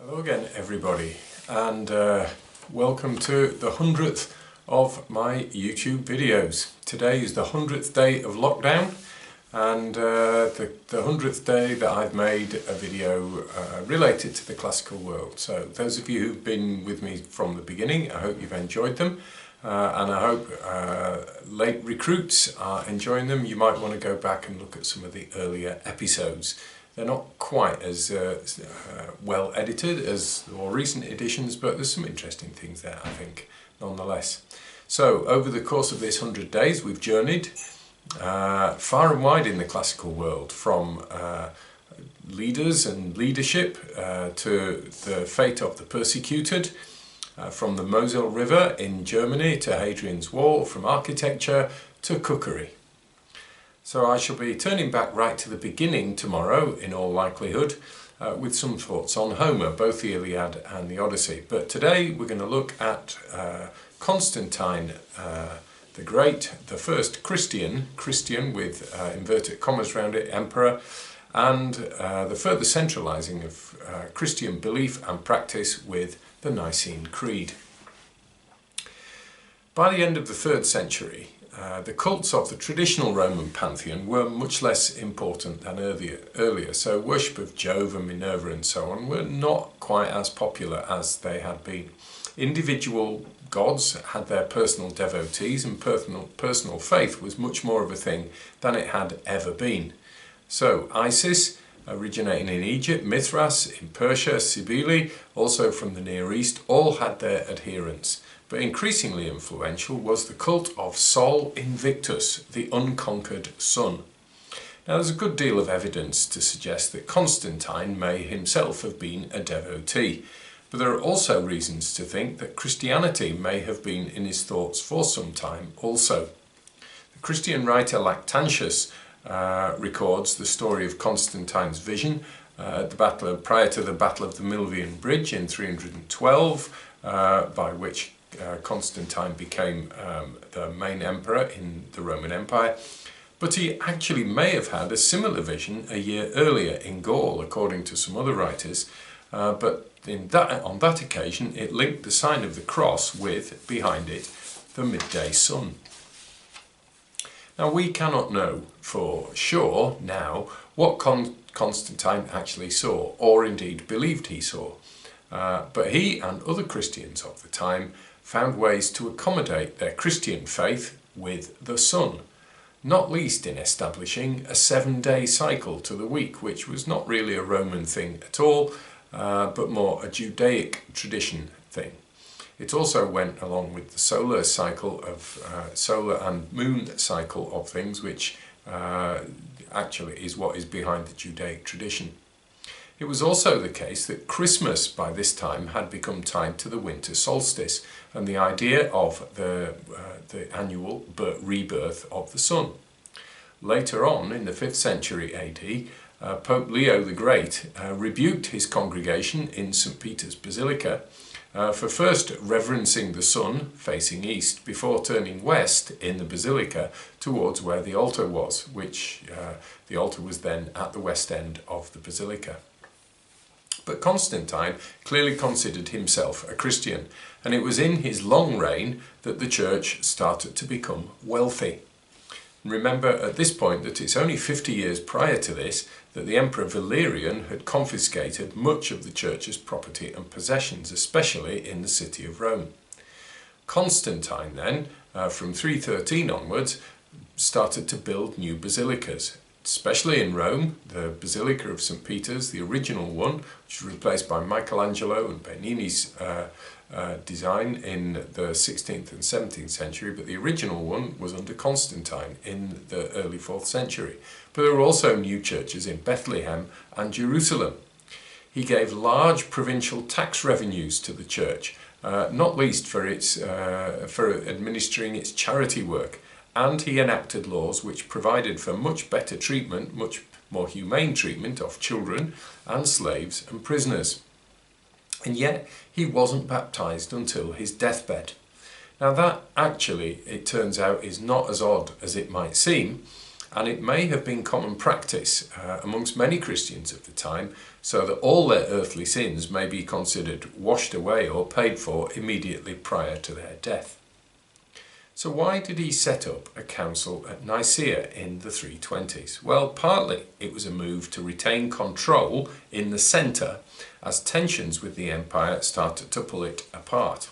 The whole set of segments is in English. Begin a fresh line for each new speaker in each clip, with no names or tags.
Hello again everybody, and welcome to the 100th of my YouTube videos. Today is the 100th day of lockdown, and the 100th day that I've made a video related to the classical world. So those of you who've been with me from the beginning, I hope you've enjoyed them, and I hope late recruits are enjoying them. You might want to go back and look at some of the earlier episodes. They're not quite as well edited as more recent editions, but there's some interesting things there, I think, nonetheless. So, over the course of this 100 days, we've journeyed far and wide in the classical world, from leaders and leadership to the fate of the persecuted, from the Mosel River in Germany to Hadrian's Wall, from architecture to cookery. So I shall be turning back right to the beginning tomorrow, in all likelihood, with some thoughts on Homer, both the Iliad and the Odyssey. But today we're going to look at Constantine the Great, the first Christian with inverted commas around it, emperor, and the further centralising of Christian belief and practice with the Nicene Creed. By the end of the 3rd century, the cults of the traditional Roman pantheon were much less important than earlier, so worship of Jove and Minerva and so on were not quite as popular as they had been. Individual gods had their personal devotees, and personal faith was much more of a thing than it had ever been. So Isis, originating in Egypt, Mithras in Persia, Cybele, also from the Near East, all had their adherents. But increasingly influential was the cult of Sol Invictus, the unconquered sun. Now there's a good deal of evidence to suggest that Constantine may himself have been a devotee, but there are also reasons to think that Christianity may have been in his thoughts for some time also. The Christian writer Lactantius records the story of Constantine's vision at the prior to the Battle of the Milvian Bridge in 312, by which Constantine became the main emperor in the Roman Empire, but he actually may have had a similar vision a year earlier in Gaul, according to some other writers, but on that occasion it linked the sign of the cross with, behind it, the midday sun. Now we cannot know for sure now what Constantine actually saw, or indeed believed he saw, but he and other Christians of the time found ways to accommodate their Christian faith with the sun, not least in establishing a 7-day cycle to the week, which was not really a Roman thing at all, but more a Judaic tradition thing. It also went along with the solar cycle of solar and moon cycle of things, which actually is what is behind the Judaic tradition. It was also the case that Christmas by this time had become tied to the winter solstice and the idea of the annual rebirth of the sun. Later on, in the 5th century AD, Pope Leo the Great rebuked his congregation in St. Peter's Basilica for first reverencing the sun facing east before turning west in the basilica towards where the altar was, which the altar was then at the west end of the basilica. But Constantine clearly considered himself a Christian, and it was in his long reign that the church started to become wealthy. Remember at this point that it's only 50 years prior to this that the Emperor Valerian had confiscated much of the church's property and possessions, especially in the city of Rome. Constantine then, from 313 onwards, started to build new basilicas. Especially in Rome, the Basilica of St. Peter's, the original one, which was replaced by Michelangelo and Bernini's design in the 16th and 17th century, but the original one was under Constantine in the early 4th century. But there were also new churches in Bethlehem and Jerusalem. He gave large provincial tax revenues to the church, not least for administering its charity work. And he enacted laws which provided for much better treatment, much more humane treatment of children and slaves and prisoners. And yet he wasn't baptized until his deathbed. Now that actually, it turns out, is not as odd as it might seem, and it may have been common practice amongst many Christians of the time, so that all their earthly sins may be considered washed away or paid for immediately prior to their death. So why did he set up a council at Nicaea in the 320s? Well, partly it was a move to retain control in the centre as tensions with the empire started to pull it apart.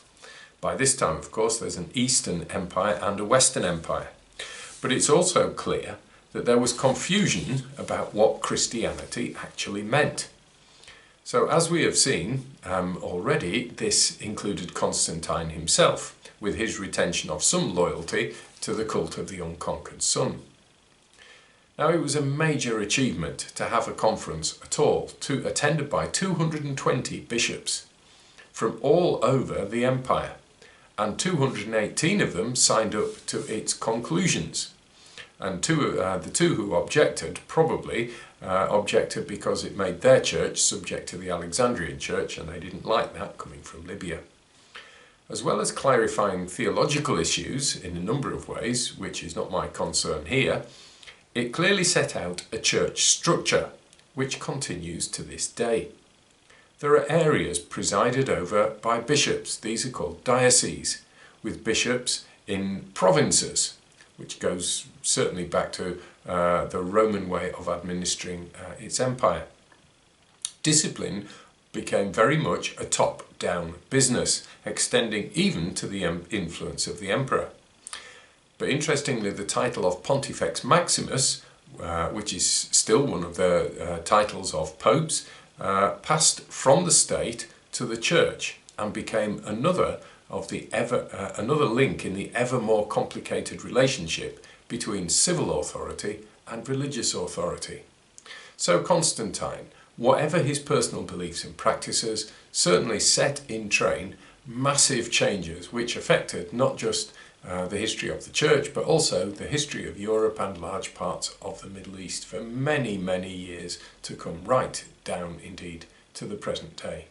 By this time, of course, there's an Eastern Empire and a Western Empire. But it's also clear that there was confusion about what Christianity actually meant. So as we have seen already, this included Constantine himself, with his retention of some loyalty to the cult of the unconquered son. Now, it was a major achievement to have a conference at all, attended by 220 bishops from all over the empire, and 218 of them signed up to its conclusions. And the two who objected probably objected because it made their church subject to the Alexandrian church, and they didn't like that coming from Libya. As well as clarifying theological issues in a number of ways, which is not my concern here, it clearly set out a church structure, which continues to this day. There are areas presided over by bishops. These are called dioceses, with bishops in provinces, which goes certainly back to the Roman way of administering its empire. Discipline became very much a top-down business, extending even to the influence of the emperor. But interestingly, the title of Pontifex Maximus, which is still one of the titles of popes, passed from the state to the church and became another link in the ever more complicated relationship between civil authority and religious authority. So Constantine, whatever his personal beliefs and practices, certainly set in train massive changes which affected not just the history of the church, but also the history of Europe and large parts of the Middle East for many, many years to come, right down indeed to the present day.